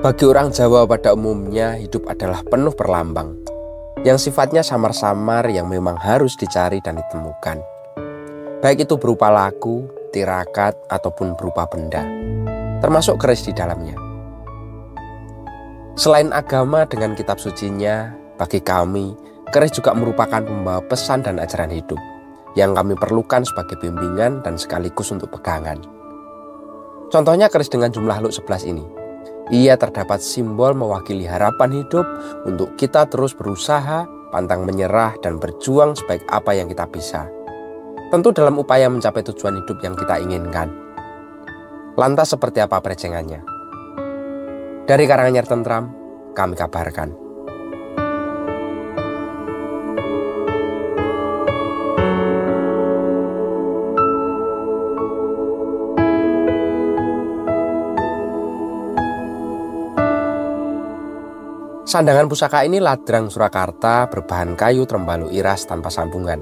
Bagi orang Jawa pada umumnya, hidup adalah penuh perlambang, yang sifatnya samar-samar yang memang harus dicari dan ditemukan. Baik itu berupa lagu, tirakat, ataupun berupa benda, termasuk keris di dalamnya. Selain agama dengan kitab sucinya, bagi kami, keris juga merupakan pembawa pesan dan ajaran hidup, yang kami perlukan sebagai bimbingan dan sekaligus untuk pegangan. Contohnya keris dengan jumlah luk 11 ini. Ia terdapat simbol mewakili harapan hidup untuk kita terus berusaha, pantang menyerah, dan berjuang sebaik apa yang kita bisa. Tentu dalam upaya mencapai tujuan hidup yang kita inginkan. Lantas seperti apa prejengannya? Dari Karanganyar Tentram, kami kabarkan. Sandangan pusaka ini ladrang Surakarta berbahan kayu trembalu iras tanpa sambungan.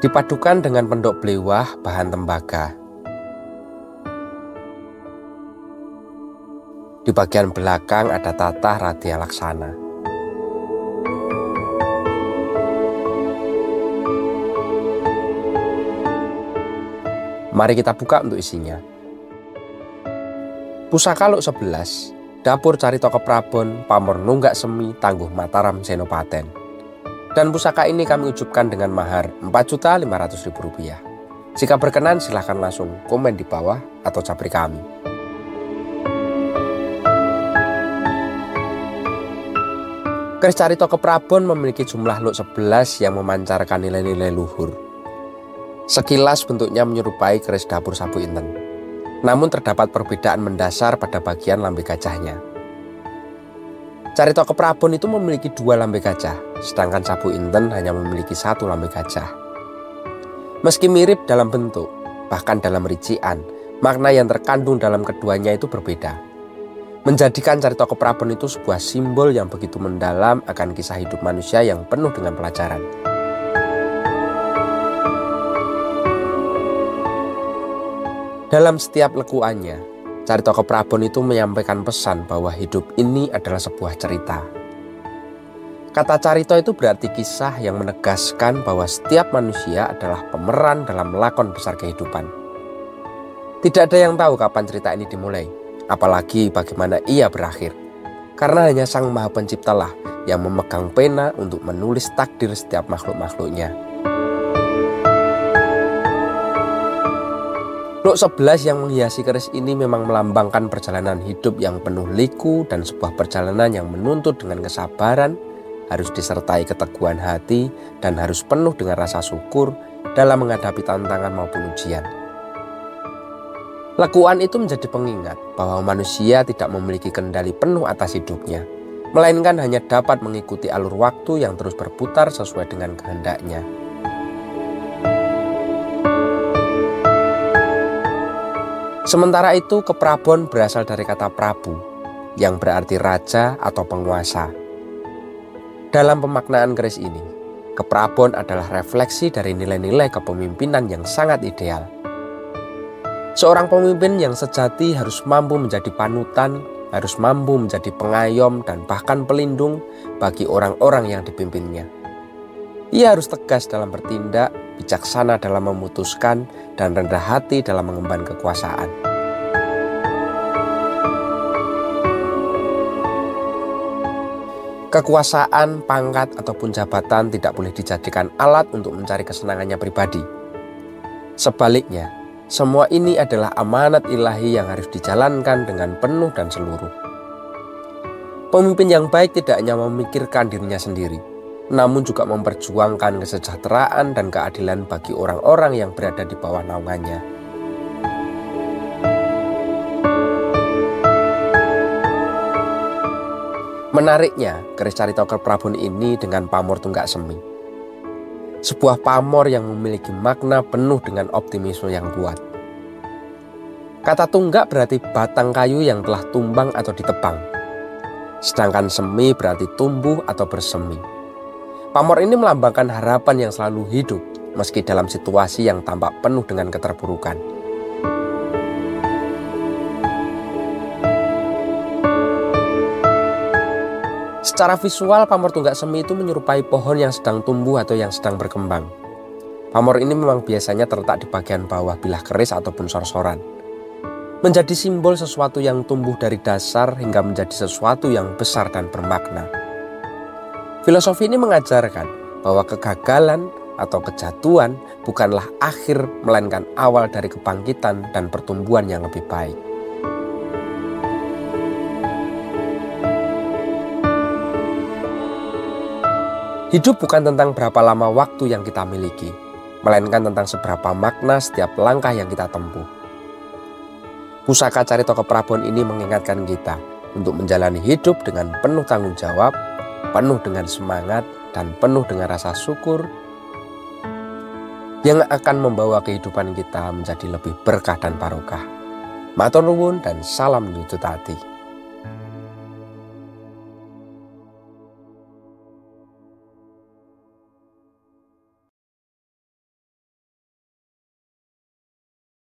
Dipadukan dengan pendok blewah bahan tembaga. Di bagian belakang ada tatah radia laksana. Mari kita buka untuk isinya. Pusaka luk 11, dapur Carita Keprabon, pamor Nunggak Semi, Tangguh Mataram Senopaten. Dan pusaka ini kami ujupkan dengan mahar Rp4.500.000. Jika berkenan silahkan langsung komen di bawah atau japri kami. Keris Carita Keprabon memiliki jumlah luk 11 yang memancarkan nilai-nilai luhur. Sekilas bentuknya menyerupai keris dapur Sabu Inten. Namun terdapat perbedaan mendasar pada bagian lambe gajahnya. Carita Keprabon itu memiliki 2 lambe gajah, sedangkan Sabu Inten hanya memiliki 1 lambe gajah. Meski mirip dalam bentuk, bahkan dalam rincian, makna yang terkandung dalam keduanya itu berbeda. Menjadikan Carita Keprabon itu sebuah simbol yang begitu mendalam akan kisah hidup manusia yang penuh dengan pelajaran. Dalam setiap lekuannya, Carita Keprabon itu menyampaikan pesan bahwa hidup ini adalah sebuah cerita. Kata carita itu berarti kisah yang menegaskan bahwa setiap manusia adalah pemeran dalam lakon besar kehidupan. Tidak ada yang tahu kapan cerita ini dimulai, apalagi bagaimana ia berakhir. Karena hanya Sang Maha Penciptalah yang memegang pena untuk menulis takdir setiap makhluk-makhluknya. Luk 11 yang menghiasi keris ini memang melambangkan perjalanan hidup yang penuh liku dan sebuah perjalanan yang menuntut dengan kesabaran, harus disertai keteguhan hati, dan harus penuh dengan rasa syukur dalam menghadapi tantangan maupun ujian. Lekuan itu menjadi pengingat bahwa manusia tidak memiliki kendali penuh atas hidupnya, melainkan hanya dapat mengikuti alur waktu yang terus berputar sesuai dengan kehendaknya. Sementara itu, Keprabon berasal dari kata Prabu, yang berarti raja atau penguasa. Dalam pemaknaan keris ini, Keprabon adalah refleksi dari nilai-nilai kepemimpinan yang sangat ideal. Seorang pemimpin yang sejati harus mampu menjadi panutan, harus mampu menjadi pengayom dan bahkan pelindung bagi orang-orang yang dipimpinnya. Ia harus tegas dalam bertindak, bijaksana dalam memutuskan, dan rendah hati dalam mengemban kekuasaan. Kekuasaan, pangkat, ataupun jabatan tidak boleh dijadikan alat untuk mencari kesenangannya pribadi. Sebaliknya, semua ini adalah amanat ilahi yang harus dijalankan dengan penuh dan seluruh. Pemimpin yang baik tidak hanya memikirkan dirinya sendiri, namun juga memperjuangkan kesejahteraan dan keadilan bagi orang-orang yang berada di bawah naungannya. Menariknya, keris Carita Keprabon ini dengan pamor Tunggak Semi. Sebuah pamor yang memiliki makna penuh dengan optimisme yang kuat. Kata tunggak berarti batang kayu yang telah tumbang atau ditebang. Sedangkan semi berarti tumbuh atau bersemi. Pamor ini melambangkan harapan yang selalu hidup meski dalam situasi yang tampak penuh dengan keterpurukan. Secara visual, pamor tunggak semi itu menyerupai pohon yang sedang tumbuh atau yang sedang berkembang. Pamor ini memang biasanya terletak di bagian bawah bilah keris ataupun sorsoran. Menjadi simbol sesuatu yang tumbuh dari dasar hingga menjadi sesuatu yang besar dan bermakna. Filosofi ini mengajarkan bahwa kegagalan atau kejatuhan bukanlah akhir, melainkan awal dari kebangkitan dan pertumbuhan yang lebih baik. Hidup bukan tentang berapa lama waktu yang kita miliki, melainkan tentang seberapa makna setiap langkah yang kita tempuh. Pusaka Carita Keprabon ini mengingatkan kita untuk menjalani hidup dengan penuh tanggung jawab, penuh dengan semangat, dan penuh dengan rasa syukur yang akan membawa kehidupan kita menjadi lebih berkah dan barokah. Matur nuwun dan salam nyudut ati.